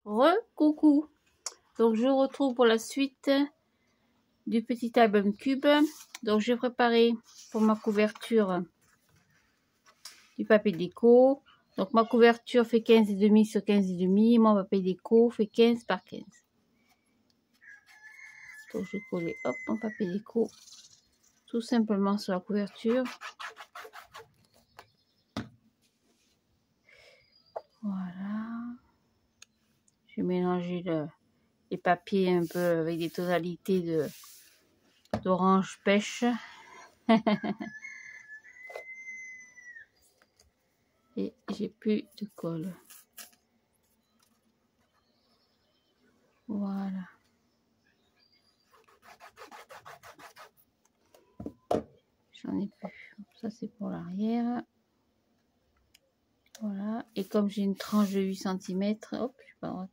Coucou. Donc je retrouve pour la suite du petit album cube. Donc j'ai préparé pour ma couverture du papier déco. Donc ma couverture fait 15,5 sur 15,5. Mon papier déco fait 15 par 15. Donc je vais coller hop mon papier déco tout simplement sur la couverture. Voilà. Je vais mélanger les papiers un peu avec des tonalités d'orange pêche. Et j'ai plus de colle. Voilà. J'en ai plus. Ça c'est pour l'arrière. Voilà. Et comme j'ai une tranche de 8 cm, hop, je suis pas droite.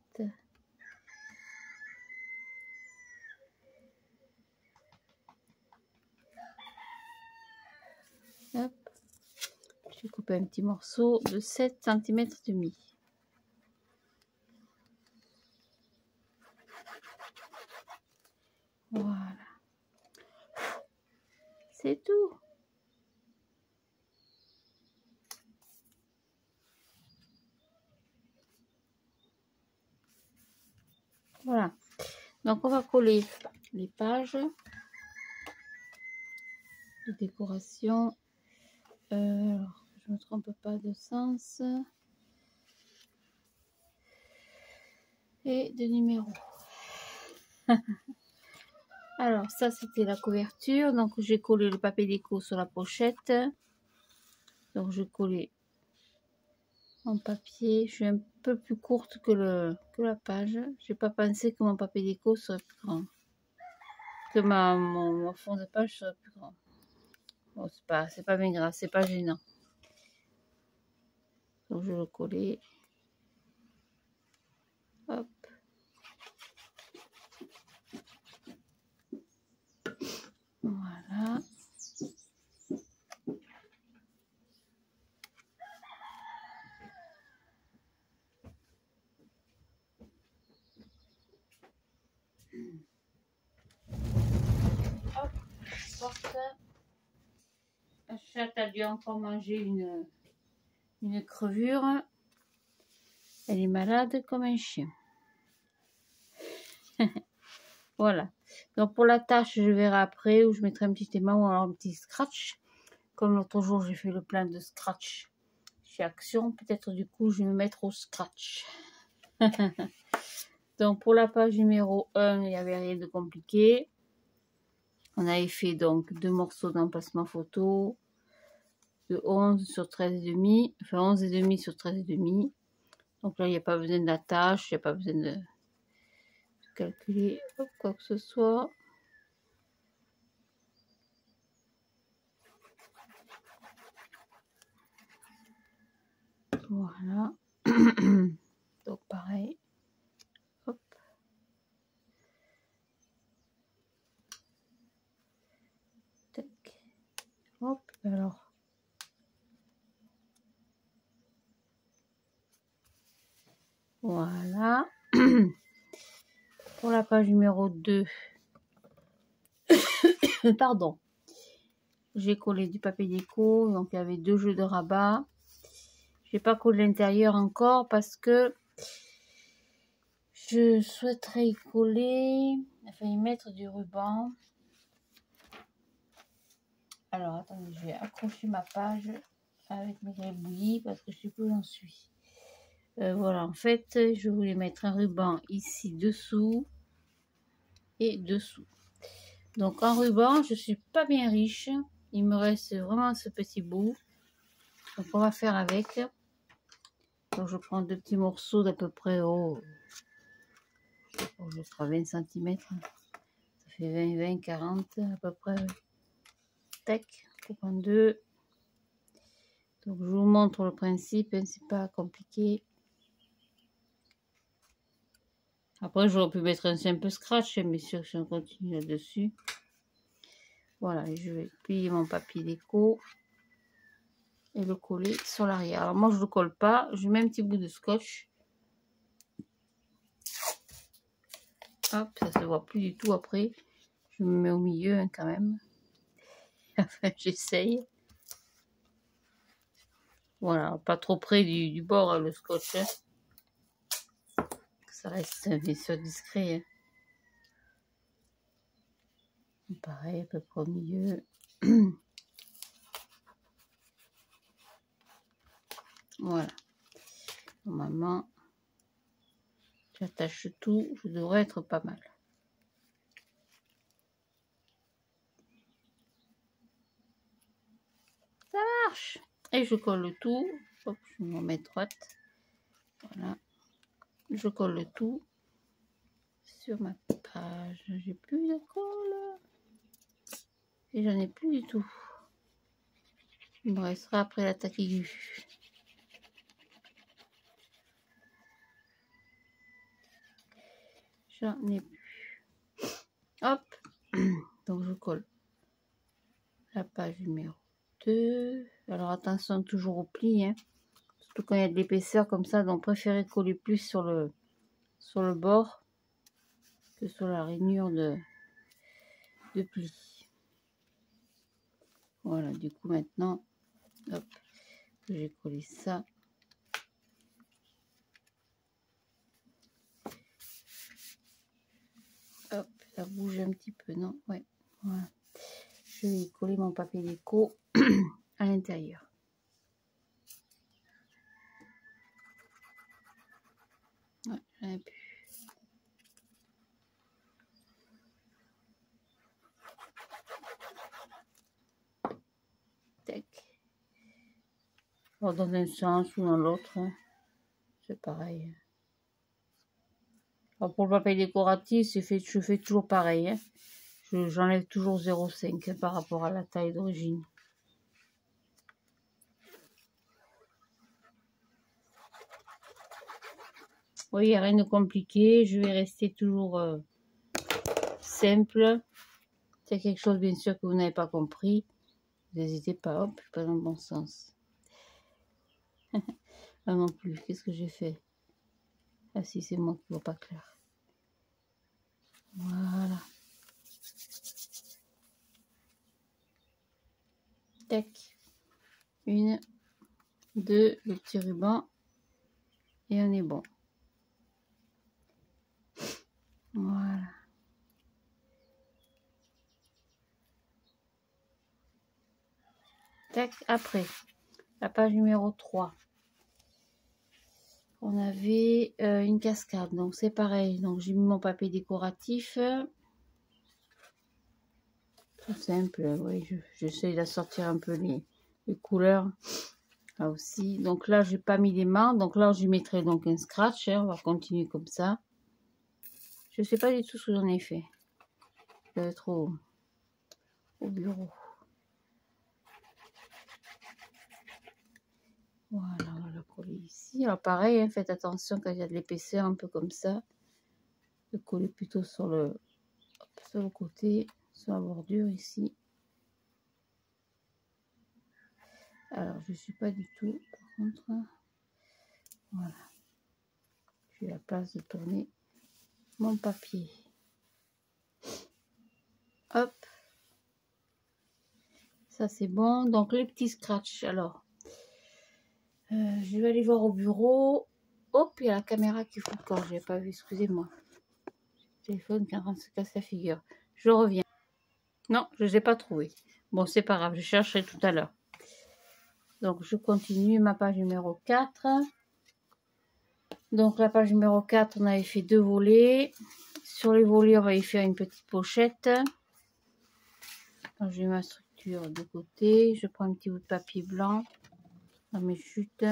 Hop. Je vais couper un petit morceau de 7 cm et demi. Voilà. C'est tout. Voilà. Donc on va coller les pages de décoration. Alors, je ne me trompe pas de sens. Et de numéro. Alors ça c'était la couverture. Donc j'ai collé le papier déco sur la pochette. Donc je collais mon papier. Je suis un peu plus courte que la page. J'ai pas pensé que mon papier déco serait plus grand. Que mon fond de page serait plus grand. Bon, c'est pas bien grave, c'est pas gênant. Donc je vais le coller. Hop. Voilà. Hop. Porte. La chatte a dû encore manger une crevure. Elle est malade comme un chien. Voilà. Donc pour la tâche, je verrai après où je mettrai un petit aimant ou alors un petit scratch. Comme l'autre jour, j'ai fait le plein de scratch chez Action. Peut-être du coup, je vais me mettre au scratch. Donc pour la page numéro 1, il n'y avait rien de compliqué. On avait fait donc 2 morceaux d'emplacement photo de 11 sur 13,5. Enfin 11,5 sur 13,5. Donc là, il n'y a pas besoin d'attache, il n'y a pas besoin de calculer quoi que ce soit. Voilà. Donc pareil. Hop. Tac. Hop. Alors. Voilà. Pour la page numéro 2. Pardon. J'ai collé du papier déco. Donc il y avait 2 jeux de rabat. J'ai pas collé l'intérieur encore parce que je souhaiterais y coller, enfin y mettre du ruban. Alors attendez, je vais accrocher ma page avec mes gribouillis parce que je sais plus où j'en suis. Voilà, en fait, je voulais mettre un ruban ici dessous et dessous. Donc en ruban, je suis pas bien riche. Il me reste vraiment ce petit bout. Donc on va faire avec. Donc je prends 2 petits morceaux d'à peu près je ferai 20 cm. Ça fait 20, 40 à peu près. Tac, je prends 2. Donc je vous montre le principe, hein, c'est pas compliqué. Après j'aurais pu mettre un simple scratch, mais sûr si on continue là-dessus. Voilà, et je vais plier mon papier déco et le coller sur l'arrière. Alors moi je le colle pas, je mets un petit bout de scotch. Hop, ça se voit plus du tout après. Je me mets au milieu hein, quand même. Enfin, j'essaye. Voilà, pas trop près du bord, hein, le scotch. Hein. Ça reste bien sûr discret. Hein. Pareil, à peu près au milieu. Voilà. Normalement, j'attache tout. Je devrais être pas mal. Ça marche. Et je colle le tout. Hop, je me mets droite. Voilà. Je colle le tout sur ma page. J'ai plus de colle. Et j'en ai plus du tout. Il me restera après l'attaque aiguë. J'en ai plus. Hop. Donc je colle la page numéro 2. Alors attention toujours au pli. Hein. Surtout quand il y a de l'épaisseur comme ça. Donc préférez coller plus sur le bord que sur la rainure de pli. Voilà, du coup maintenant, hop, j'ai collé ça. Hop, ça bouge un petit peu, non? Ouais, voilà. Je vais coller mon papier déco à l'intérieur. Ouais, j'en ai plus. Tac. Alors, dans un sens ou dans l'autre, hein, c'est pareil. Alors, pour le papier décoratif, je fais toujours pareil. Hein. J'enlève toujours 0,5 hein, par rapport à la taille d'origine. Oui, il n'y a rien de compliqué. Je vais rester toujours simple. C'est quelque chose, bien sûr, que vous n'avez pas compris. N'hésitez pas. Hop, je suis pas dans le bon sens. Ah non plus. Qu'est-ce que j'ai fait? Ah si, c'est moi qui ne vois pas clair. Voilà. Tac. 1, 2, le petit ruban. Et on est bon. Voilà. Tac. Après, la page numéro 3. On avait une cascade. Donc c'est pareil. Donc j'ai mis mon papier décoratif. Tout simple. Oui, j'essaie d'assortir un peu les couleurs. Là aussi. Donc là, j'ai pas mis les mains. Donc là, je mettrai donc un scratch. Hein. On va continuer comme ça. Je sais pas du tout ce que j'en ai fait. Je vais être au bureau. Voilà, on va le coller ici. Alors pareil, hein, faites attention quand il y a de l'épaisseur un peu comme ça. De coller plutôt sur le côté, sur la bordure ici. Alors je suis pas du tout, par contre. Voilà. J'ai la place de tourner mon papier. Hop. Ça c'est bon. Donc les petits scratchs. Alors, je vais aller voir au bureau. Hop, il y a la caméra qui fout le corps. Je n'ai pas vu, excusez-moi. Le téléphone qui est en train de se casser la figure. Je reviens. Non, je ne les ai pas trouvés. Bon, c'est pas grave, je chercherai tout à l'heure. Donc, je continue ma page numéro 4. Donc, la page numéro 4, on avait fait 2 volets. Sur les volets, on va y faire une petite pochette. J'ai ma structure de côté. Je prends un petit bout de papier blanc dans mes chutes.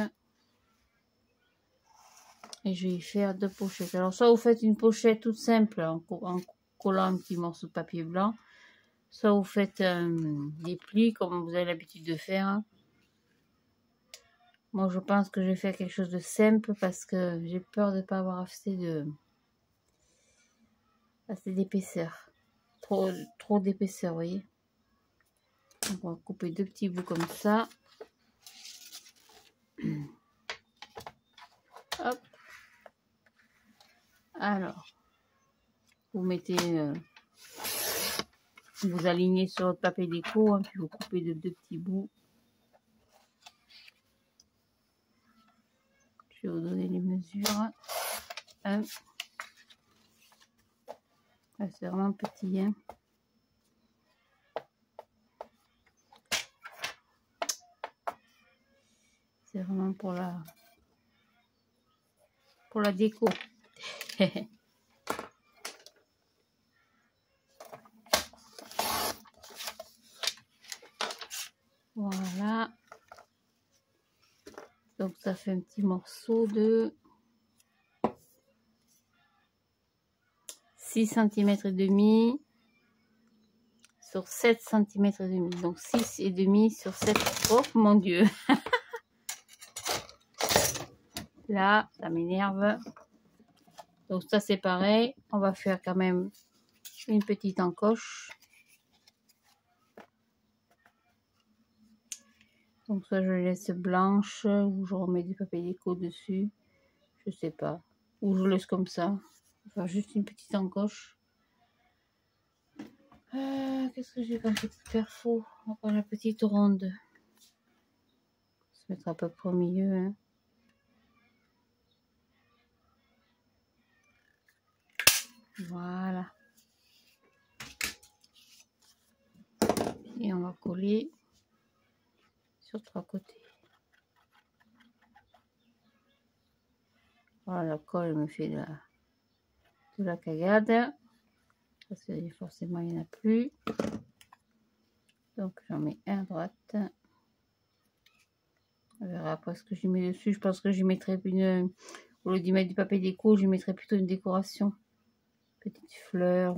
Et je vais y faire 2 pochettes. Alors, soit vous faites une pochette toute simple en collant un petit morceau de papier blanc. Soit vous faites des plis comme vous avez l'habitude de faire. Moi, je pense que je vais faire quelque chose de simple parce que j'ai peur de ne pas avoir assez d'épaisseur. Trop d'épaisseur, vous voyez. Donc, on va couper 2 petits bouts comme ça. Hop. Alors, Vous mettez, vous alignez sur votre papier déco, hein, puis vous coupez de 2 petits bouts. Je vais vous donner les mesures. Hein. C'est vraiment petit. Hein. C'est vraiment pour la déco. Voilà. Donc ça fait un petit morceau de 6 cm et demi sur 7 cm et demi. Donc 6 et demi sur 7. Oh mon Dieu. Là, ça m'énerve. Donc ça c'est pareil. On va faire quand même une petite encoche. Donc ça je laisse blanche ou je remets du papier déco dessus. Je sais pas. Ou je laisse comme ça. Enfin juste une petite encoche. Qu'est-ce que j'ai comme petit perfo? Encore la petite ronde. On va se mettre à peu près au milieu. Hein. Voilà. Et on va coller sur 3 côtés. Voilà, la colle me fait de la cagade. Parce que forcément, il n'y en a plus. Donc, j'en mets un à droite. On verra après ce que j'y mets dessus. Je pense que j'y mettrai une... Au lieu d'y mettre du papier déco, j'y mettrai plutôt une décoration. Petite fleur.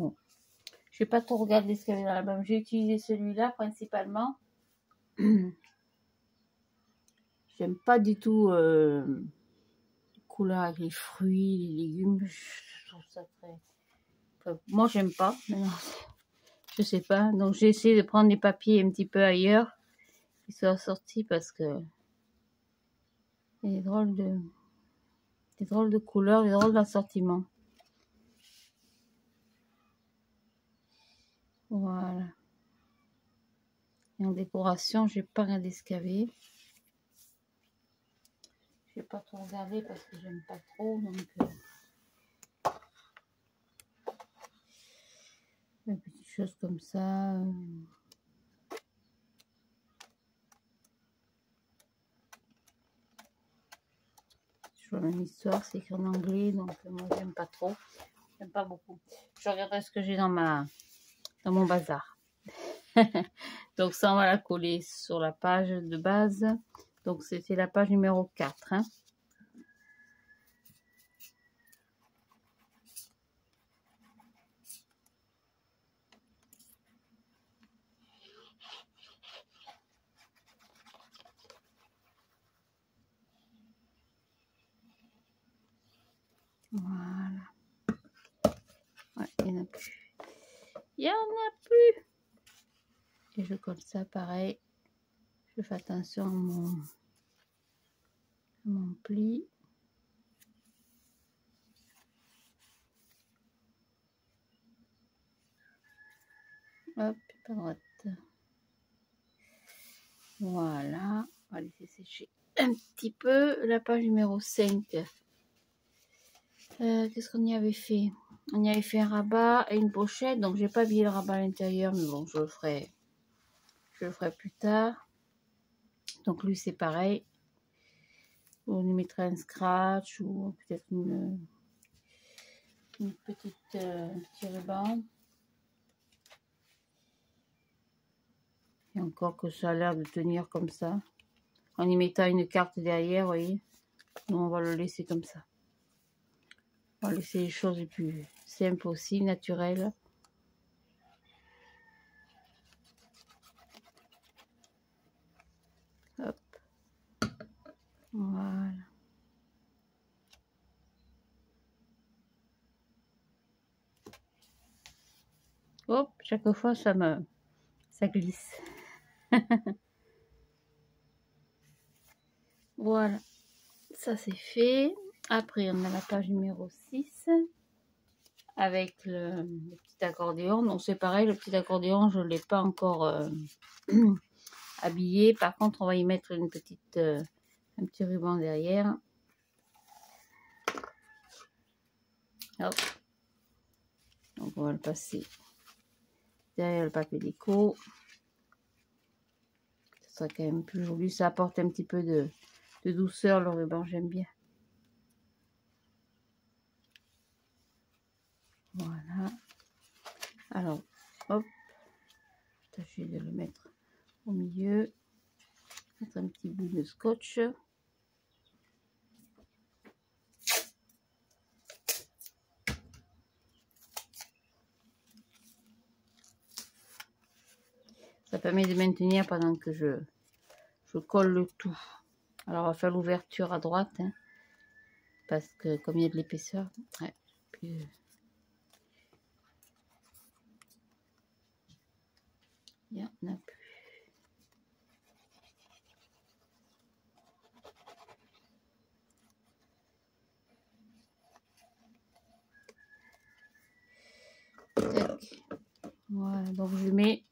Je vais pas trop regarder ce qu'il y avait dans l'album. J'ai utilisé celui-là principalement. J'aime pas du tout couleur avec les fruits, les légumes. Je trouve ça très... Enfin, moi, j'aime pas. Mais non, je sais pas. Donc, j'ai essayé de prendre des papiers un petit peu ailleurs qui soient sortis parce que il y a des drôles de couleurs, des drôles d'assortiments. Voilà. Et en décoration, j'ai pas regardé ce qu'il y avait. Je vais pas trop regarder parce que j'aime pas trop. Donc, des petites choses comme ça. Je vois même histoire, c'est écrit en anglais, donc moi j'aime pas trop. J'aime pas beaucoup. Je regarderai ce que j'ai dans mon bazar. Donc ça, on va la coller sur la page de base. Donc c'était la page numéro 4. Hein. Voilà. Ouais, il n'y en a plus. Il n'y en a plus. Et je colle ça pareil. Je fais attention à mon pli. Hop, à droite. Voilà. On va laisser sécher un petit peu. La page numéro 5. Qu'est-ce qu'on y avait fait? On y avait fait un rabat et une pochette. Donc, j'ai pas habillé le rabat à l'intérieur. Mais bon, je le ferai plus tard. Donc, lui, c'est pareil. On lui mettra un scratch ou peut-être une petite petit ruban. Et encore que ça a l'air de tenir comme ça. En y mettant une carte derrière, vous voyez. Nous, on va le laisser comme ça. On va laisser les choses les plus simples aussi, naturelles. Hop. Voilà. Hop, chaque fois, ça glisse. Voilà. Ça, c'est fait. Après, on a la page numéro 6. avec le petit accordéon. Donc c'est pareil, le petit accordéon, je ne l'ai pas encore habillé. Par contre, on va y mettre une petite, un petit ruban derrière. Hop. Donc on va le passer derrière le papier déco. Ça sera quand même plus joli. Ça apporte un petit peu de douceur, le ruban, j'aime bien. Voilà. Alors, hop. Tâchez de le mettre au milieu. Mettre un petit bout de scotch. Ça permet de maintenir pendant que je colle le tout. Alors on va faire l'ouverture à droite, hein, parce que comme il y a de l'épaisseur, ouais, puis, il y en a plus. Voilà, donc je mets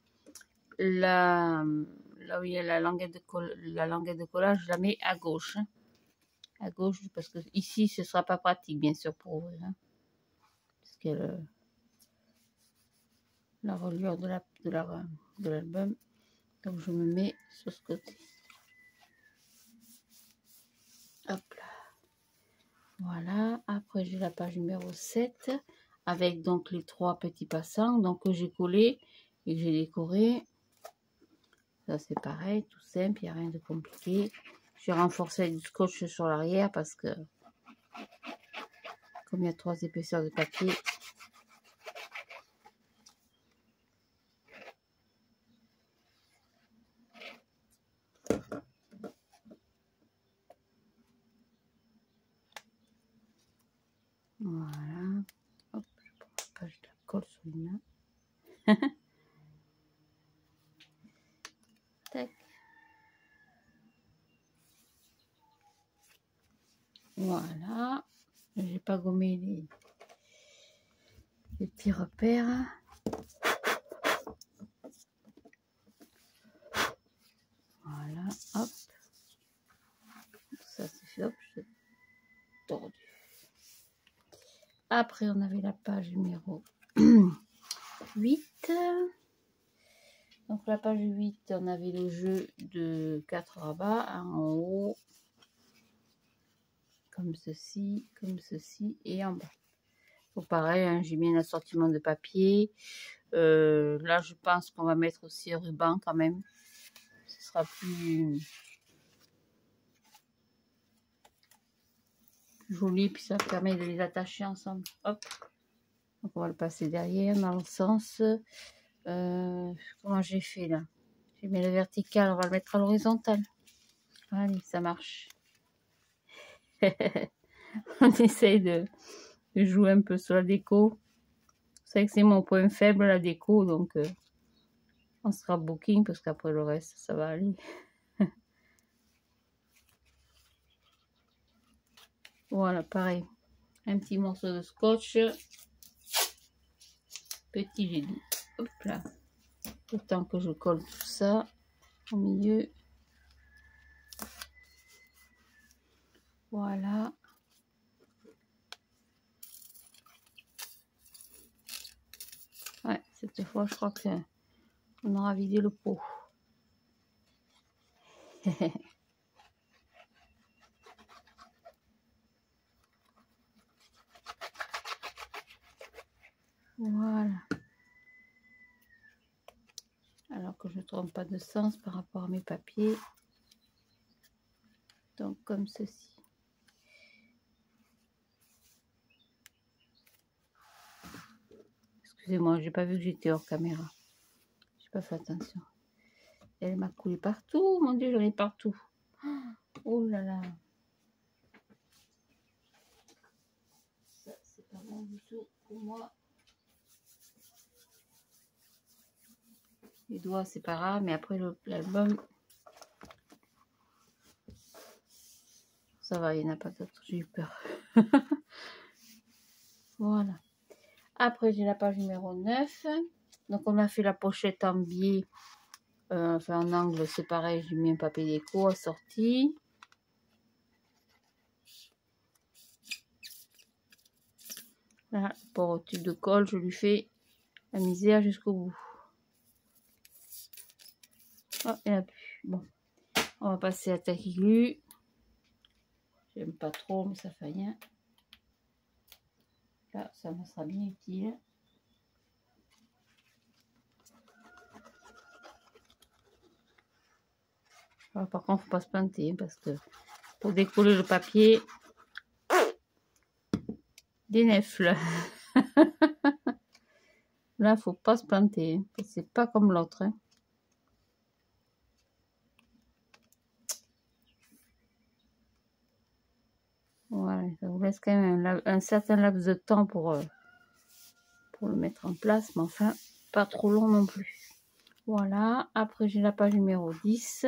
là où il y a la languette de collage, je la mets à gauche. Hein, à gauche, parce que ici ce sera pas pratique bien sûr pour ouvrir. Hein, parce qu'il y a la reliure de l'album. Donc je me mets sur ce côté. Hop là. Voilà, après j'ai la page numéro 7 avec donc les 3 petits passants donc que j'ai collé et que j'ai décoré. Ça c'est pareil, tout simple, il n'y a rien de compliqué. J'ai renforcé avec du scotch sur l'arrière parce que comme il y a 3 épaisseurs de papier. Voilà, hop, je prends la page de la colle sur les mains. Tac. Voilà, j'ai pas gommé les petits repères. Voilà, hop. Ça c'est fait, hop, je tordu. Après on avait la page numéro 8. Donc la page 8, on avait le jeu de 4 rabats, un en haut, comme ceci et en bas. Donc pareil, hein, j'ai mis un assortiment de papier. Là je pense qu'on va mettre aussi un ruban quand même. Ce sera plus joli, puis ça permet de les attacher ensemble. Hop. Donc on va le passer derrière dans le sens. Comment j'ai fait là? J'ai mis le vertical, on va le mettre à l'horizontale. Allez, ça marche. On essaye de jouer un peu sur la déco. C'est vrai que c'est mon point faible, la déco, donc on sera booking parce qu'après le reste, ça va aller. Voilà, pareil. Un petit morceau de scotch. Petit, j'ai dit. Hop là. Autant que je colle tout ça au milieu. Voilà. Ouais, cette fois, je crois qu'on aura vidé le pot. Voilà. Alors que je ne trompe pas de sens par rapport à mes papiers. Donc comme ceci. Excusez-moi, j'ai pas vu que j'étais hors caméra. J'ai pas fait attention. Elle m'a coulé partout. Mon Dieu, j'en ai partout. Oh là là. Ça, c'est pas bon du tout pour moi. Les doigts, c'est pas grave, mais après l'album, ça va, il n'y en a pas d'autres. J'ai eu peur. Voilà. Après, j'ai la page numéro 9. Donc, on a fait la pochette en biais. Enfin, en angle, c'est pareil. J'ai mis un papier déco assorti. Là, pour le tube de colle, je lui fais la misère jusqu'au bout. Oh, il n'y en a plus. Bon, on va passer à tac aiguë. J'aime pas trop, mais ça fait rien. Là, ça me sera bien utile. Alors, par contre, faut pas se planter parce que pour décoller le papier, des nefles. Là, faut pas se planter. C'est pas comme l'autre. Hein. Voilà, ça vous laisse quand même un certain laps de temps pour le mettre en place, mais enfin, pas trop long non plus. Voilà, après j'ai la page numéro 10.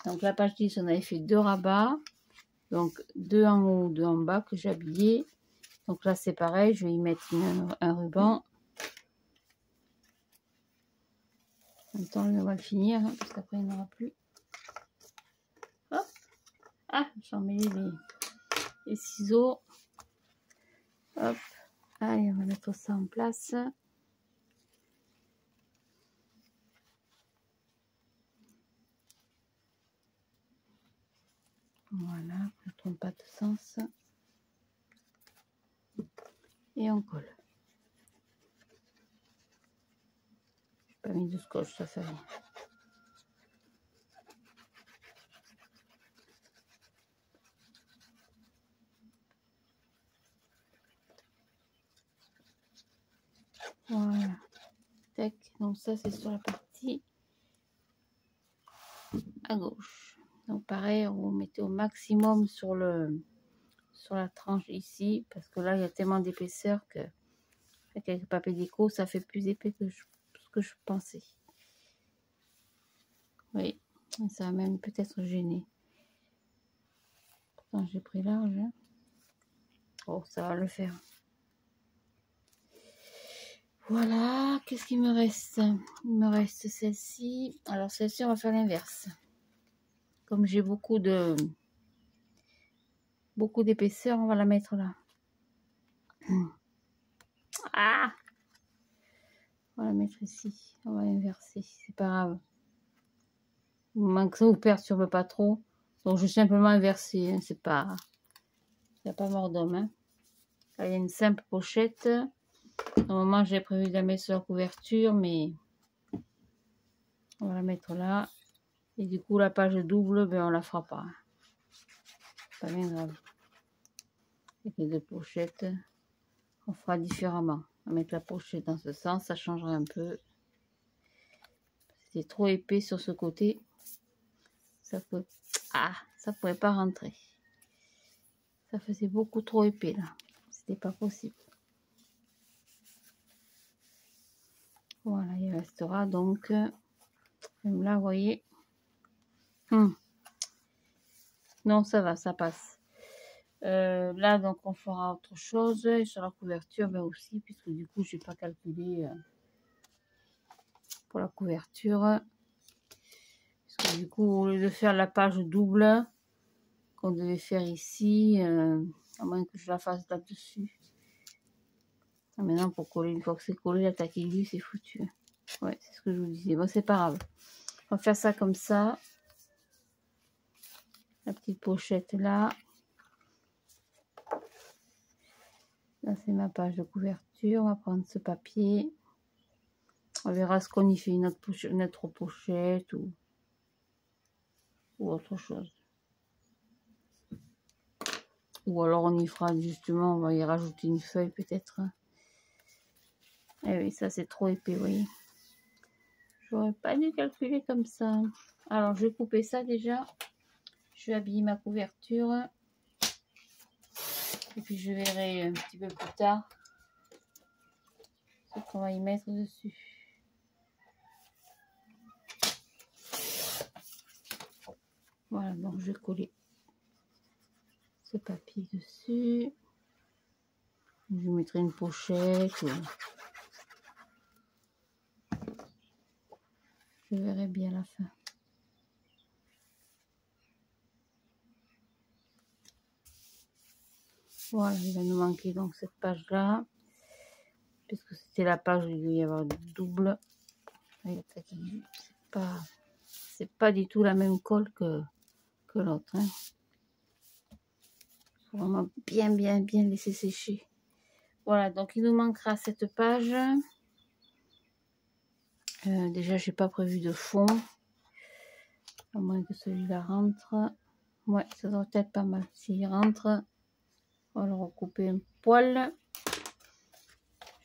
Donc la page 10, on avait fait 2 rabats. Donc 2 en haut, 2 en bas que j'ai habillé. Donc là c'est pareil, je vais y mettre un ruban. En même temps, on va le finir, hein, parce qu'après il n'y en aura plus. Hop. Ah, j'ai emmêlé les ciseaux. Hop. Allez, on va mettre ça en place. Voilà, je ne trompe pas de sens. Et on colle. Je n'ai pas mis de scotch, ça fait rien. Voilà. Tac. Donc ça, c'est sur la partie à gauche. Donc pareil, vous mettez au maximum sur la tranche ici, parce que là, il y a tellement d'épaisseur que avec le papier déco, ça fait plus épais que ce que je pensais. Oui, ça va même peut-être gêner. Pourtant, j'ai pris large. Hein. Oh, ça va le faire. Voilà, qu'est-ce qu'il me reste? Il me reste celle-ci. Alors, celle-ci, on va faire l'inverse. Comme j'ai beaucoup d'épaisseur, on va la mettre là. Ah! On va la mettre ici. On va inverser. C'est pas grave. Que ça vous perturbe pas trop. Donc, je vais simplement inverser. Hein. C'est pas... Il n'y a pas mort d'homme. Hein. Là, il y a une simple pochette. Normalement, j'ai prévu de la mettre sur la couverture, mais on va la mettre là. Et du coup, la page double, ben, on la fera pas. Pas bien grave. Avec les 2 pochettes, on fera différemment. On va mettre la pochette dans ce sens, ça changerait un peu. C'était trop épais sur ce côté. Ça pouvait pas rentrer. Ça faisait beaucoup trop épais là. C'était pas possible. Voilà, il restera donc, même là, vous voyez. Non, ça va, ça passe. Là, donc, on fera autre chose. Et sur la couverture, ben aussi, puisque du coup, je n'ai pas calculé pour la couverture. Puisque du coup, au lieu de faire la page double qu'on devait faire ici, à moins que je la fasse là-dessus. Maintenant, pour coller, une fois que c'est collé, la taque aiguë, c'est foutu. Ouais, c'est ce que je vous disais. Bon, c'est pas grave. On va faire ça comme ça. La petite pochette là. Là, c'est ma page de couverture. On va prendre ce papier. On verra ce qu'on y fait, une autre pochette ou autre chose. Ou alors on y fera justement, on va y rajouter une feuille peut-être. Eh oui, ça c'est trop épais, vous voyez. J'aurais pas dû calculer comme ça. Alors, je vais couper ça déjà. Je vais habiller ma couverture. Et puis, je verrai un petit peu plus tard ce qu'on va y mettre dessus. Voilà, donc je vais coller ce papier dessus. Je mettrai une pochette. Je verrai bien la fin. Voilà, il va nous manquer donc cette page-là. Puisque c'était la page où il devait y avoir double. C'est pas du tout la même colle que l'autre. Hein. Faut vraiment bien laisser sécher. Voilà, donc il nous manquera cette page. Déjà, j'ai pas prévu de fond. À moins que celui-là rentre. Ouais, ça doit être pas mal. S'il rentre, on va le recouper un poil.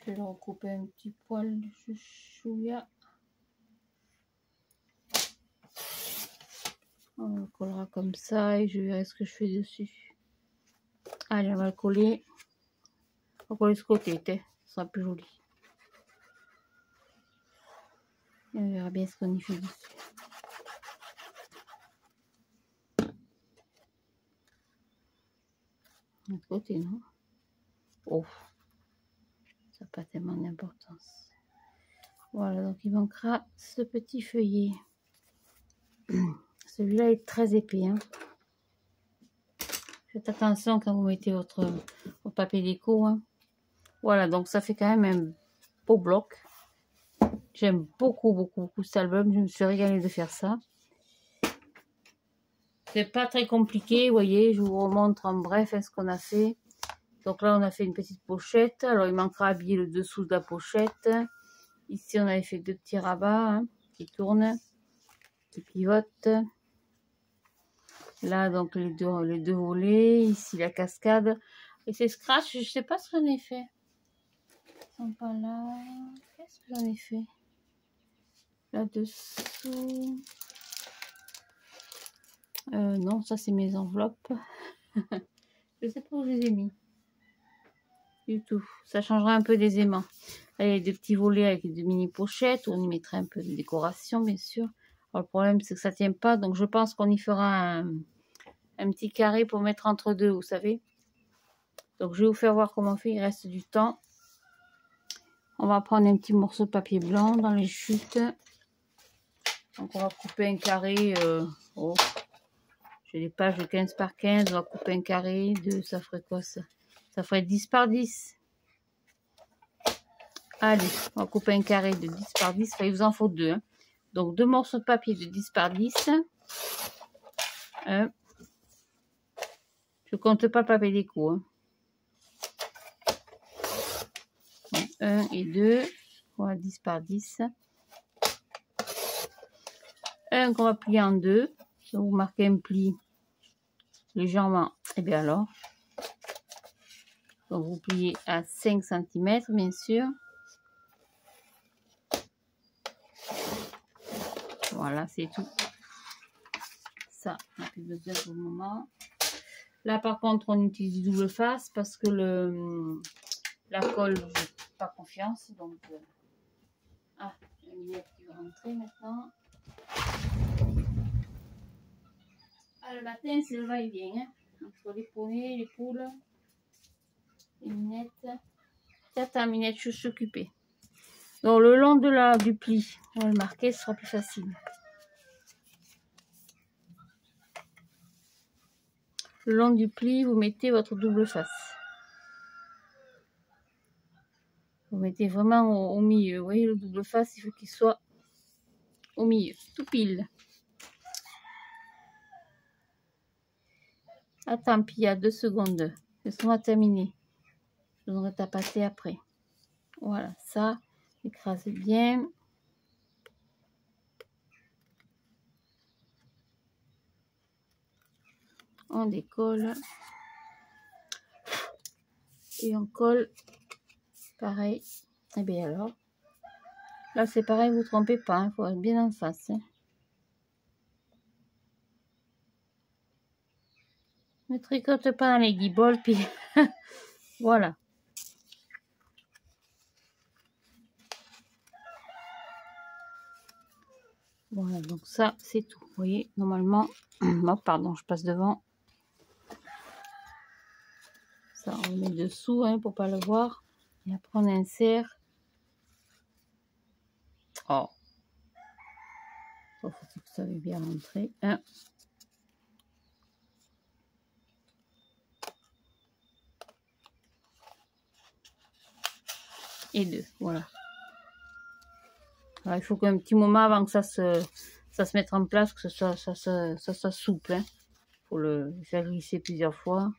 Je vais le recouper un petit poil de chouchouilla. On le collera comme ça et je verrai ce que je fais dessus. Allez, on va le coller. On va coller ce côté, ce sera plus joli. Et on verra bien ce qu'on y fait dessus. L'autre côté, non? Oh, ça n'a pas tellement d'importance. Voilà, donc il manquera ce petit feuillet. Celui-là est très épais. Hein. Faites attention quand vous mettez votre papier déco. Hein. Voilà, donc ça fait quand même un beau bloc. J'aime beaucoup cet album. Je me suis régalée de faire ça. C'est pas très compliqué, vous voyez. Je vous remontre en bref ce qu'on a fait. Donc là, on a fait une petite pochette. Alors, il manquera à habiller le dessous de la pochette. Ici, on avait fait deux petits rabats hein, qui tournent, qui pivotent. Là, donc, les deux volets. Ici, la cascade. Et ces scratchs, je sais pas ce que j'en ai fait. Ils sont pas là. Qu'est-ce que j'en ai fait? Là-dessous. Non, ça, c'est mes enveloppes. Je sais pas où je les ai mis. Du tout. Ça changera un peu des aimants. Là, il y a des petits volets avec des mini pochettes. On y mettrait un peu de décoration, bien sûr. Alors, le problème, c'est que ça tient pas. Donc, je pense qu'on y fera un petit carré pour mettre entre deux, vous savez. Donc, je vais vous faire voir comment on fait. Il reste du temps. On va prendre un petit morceau de papier blanc dans les chutes. Donc, on va couper un carré. Oh, j'ai des pages de 15 par 15. On va couper un carré. Ça ferait quoi, ça? Ça ferait 10 par 10. Allez, on va couper un carré de 10 par 10. Enfin, il vous en faut deux. Hein. Donc, deux morceaux de papier de 10 par 10. Je compte pas le papier déco. Hein. 1 et 2. Voilà, 10 par 10. Un qu'on va plier en deux. Donc, vous marquez un pli légèrement. Et bien alors. Donc, vous pliez à 5 cm, bien sûr. Voilà, c'est tout. Ça, on n'a plus besoin pour le moment. Là, par contre, on utilise double face parce que la colle, je n'ai pas confiance. Donc, la minette qui va rentrer maintenant. Ah, le matin, c'est le va-et-vient. Hein. Entre les poneys, les poules, les minettes. Attends, minette, je suis occupée. Donc, le long du pli, on va le marquer, ce sera plus facile. Le long du pli, vous mettez votre double face. Vous mettez vraiment au milieu. Vous voyez, le double face, il faut qu'il soit au milieu, tout pile. Attends, puis il y a 2 secondes. Laisse-moi terminer. Je donnerai ta pâtée après. Voilà, ça, écrasez bien. On décolle. Et on colle. Pareil. Et bien alors. Là, c'est pareil, vous ne trompez pas. Il faut être bien en face. Hein. Ne tricote pas dans les guibolles, puis voilà. Voilà, donc ça, c'est tout. Vous voyez, normalement, oh, pardon, je passe devant. Ça, on met dessous hein, pour pas le voir. Et après, on insère. Oh. Il faut que ça ait bien rentré. 1. Et 2. Voilà. Alors, il faut qu'un petit moment avant que ça se mette en place, que ça soit souple. Hein. Faut le faire glisser plusieurs fois.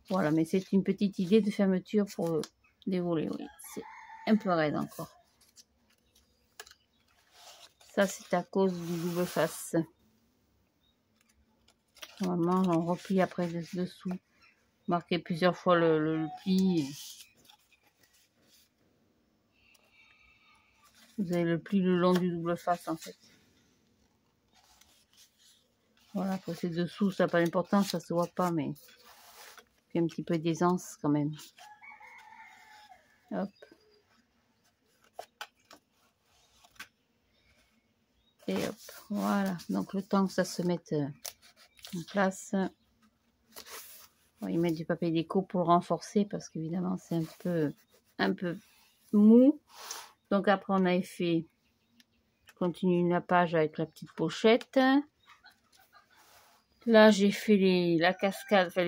Voilà, mais c'est une petite idée de fermeture pour dérouler. Oui, c'est un peu raide encore. Ça, c'est à cause du double face. Normalement, on replie après dessous. Marquer plusieurs fois le pli. Vous avez le pli le long du double face en fait. Voilà, pour ces dessous, ça n'a pas d'importance, ça se voit pas, mais il y a un petit peu d'aisance quand même. Hop. Et hop, voilà. Donc le temps que ça se mette en place, on va y mettre du papier déco pour le renforcer parce qu'évidemment c'est un peu mou. Donc après on a fait, je continue la page avec la petite pochette. Là j'ai fait la cascade, enfin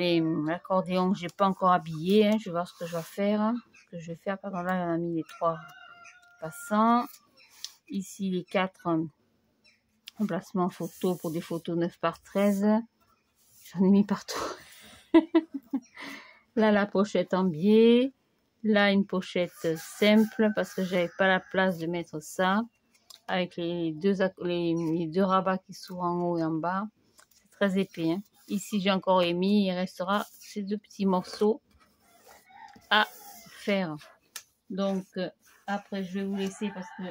l'accordéon que j'ai pas encore habillé. Hein. Je vais voir ce que je vais faire. Pardon, là on a mis les 3 passants. Ici les 4 emplacements photos pour des photos 9 par 13. J'en ai mis partout. Là la pochette en biais. Là une pochette simple parce que j'avais pas la place de mettre ça. Avec les deux rabats qui s'ouvrent en haut et en bas. C'est très épais. Hein. Ici j'ai encore mis, il restera ces 2 petits morceaux à faire. Donc après je vais vous laisser parce que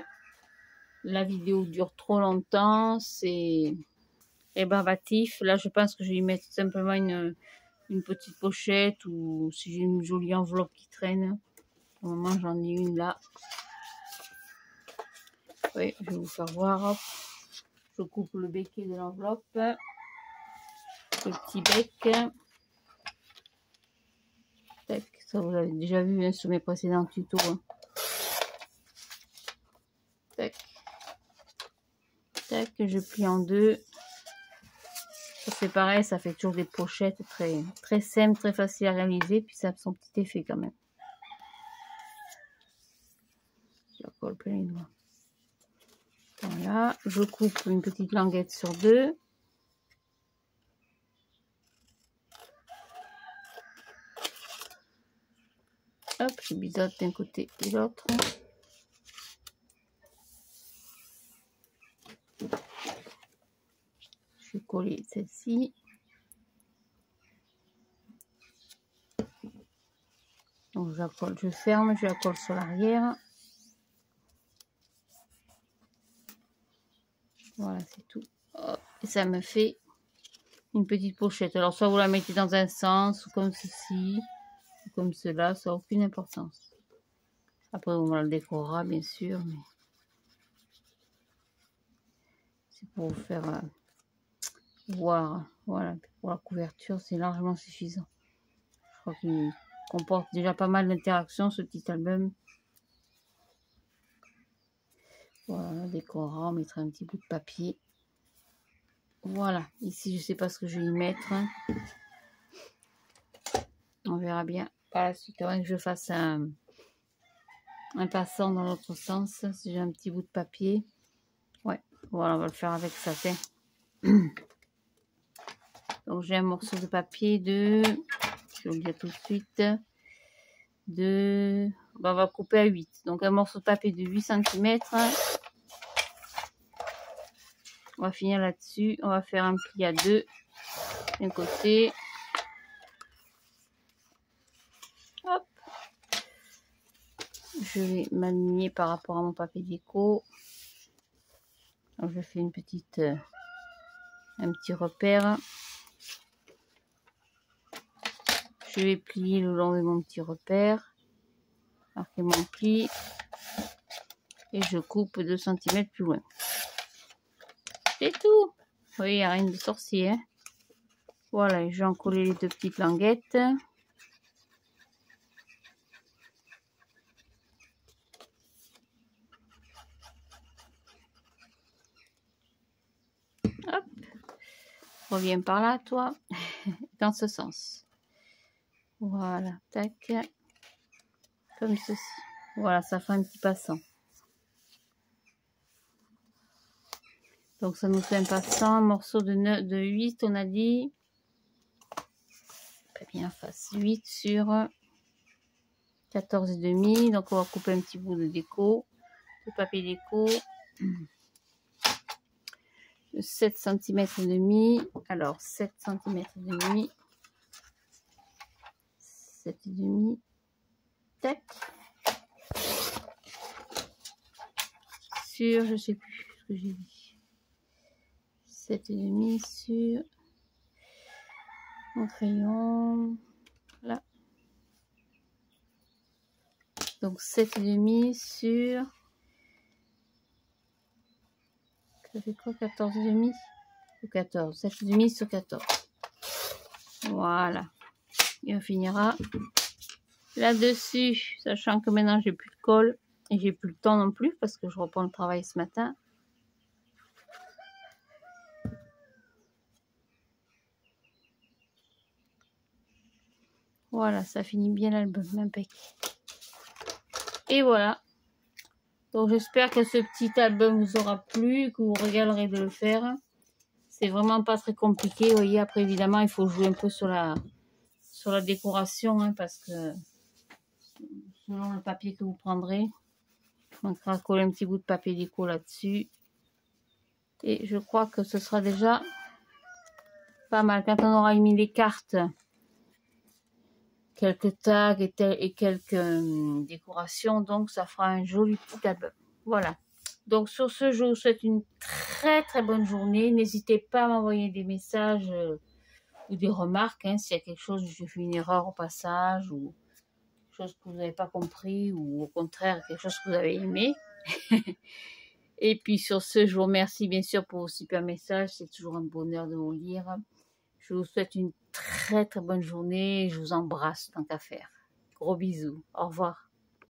la vidéo dure trop longtemps. C'est rébarbatif. Là je pense que je vais y mettre simplement une petite pochette ou si j'ai une jolie enveloppe qui traîne. Au moment j'en ai une là. Oui, je vais vous faire voir. Hop. Je coupe le béquet de l'enveloppe. Le petit bec. Tac, ça vous l'avez déjà vu hein, sur mes précédents tutos. Hein. Tac. Tac, je plie en 2. Ça c'est pareil, ça fait toujours des pochettes très simples, très faciles à réaliser. Puis ça a son petit effet quand même. Je colle plein les doigts. Voilà, je coupe une petite languette sur 2. Hop, je biseaute d'un côté et l'autre. Je vais coller celle-ci. Donc je ferme, je la colle sur l'arrière. Voilà, c'est tout. Hop, et ça me fait une petite pochette. Alors soit vous la mettez dans un sens, ou comme ceci, ou comme cela, ça n'a aucune importance. Après on la décorera bien sûr, mais c'est pour vous faire voir. Voilà, pour la couverture c'est largement suffisant. Je crois qu'il comporte déjà pas mal d'interactions ce petit album. Voilà, on décorera, on mettra un petit bout de papier. Voilà, ici je sais pas ce que je vais y mettre. On verra bien par la suite. Avant que je fasse un passant dans l'autre sens, si j'ai un petit bout de papier. Ouais, voilà, on va le faire avec ça. Donc j'ai un morceau de papier de, je vais le dire tout de suite, on va couper à 8. Donc un morceau de papier de 8 cm. On va finir là-dessus. On va faire un pli à 2 d'un côté. Hop. Je vais m'aligner par rapport à mon papier déco. Donc je fais un petit repère. Je vais plier le long de mon petit repère. Marquer mon pli. Et je coupe 2 cm plus loin. C'est tout. Oui, il n'y a rien de sorcier. Hein. Voilà, je vais en coller les 2 petites languettes. Hop. Reviens par là, toi. Dans ce sens. Voilà. Tac. Comme ceci. Voilà, ça fait un petit passant. Donc ça nous fait un passant, morceau de 8, on a dit. Pas bien face. 8 sur 14,5. Donc on va couper un petit bout de déco. De papier déco. 7 cm et demi. Alors 7 cm et demi. 7 et demi. Tac. Sur, je sais plus ce que j'ai dit. 7 et demi sur mon crayon. Là. Donc 7 et demi sur. Ça fait quoi, 14 et demi ou 14? 7 et demi sur 14. Voilà. Et on finira là-dessus, sachant que maintenant j'ai plus de colle et j'ai plus le temps non plus parce que je reprends le travail ce matin. Voilà, ça finit bien l'album, impeccable. Et voilà. Donc j'espère que ce petit album vous aura plu, que vous régalerez de le faire. C'est vraiment pas très compliqué. Vous voyez, après évidemment, il faut jouer un peu sur la décoration, hein, parce que selon le papier que vous prendrez, on va coller un petit bout de papier déco là-dessus. Et je crois que ce sera déjà pas mal. Quand on aura mis les cartes, quelques tags et quelques décorations, donc ça fera un joli petit album. Voilà. Donc sur ce, je vous souhaite une très très bonne journée. N'hésitez pas à m'envoyer des messages ou des remarques, hein, s'il y a quelque chose, j'ai fait une erreur au passage, ou quelque chose que vous n'avez pas compris, ou au contraire, quelque chose que vous avez aimé. Et puis sur ce, je vous remercie bien sûr pour vos super messages. C'est toujours un bonheur de vous lire. Je vous souhaite une très très bonne journée. Je vous embrasse tant qu'à faire. Gros bisous. Au revoir.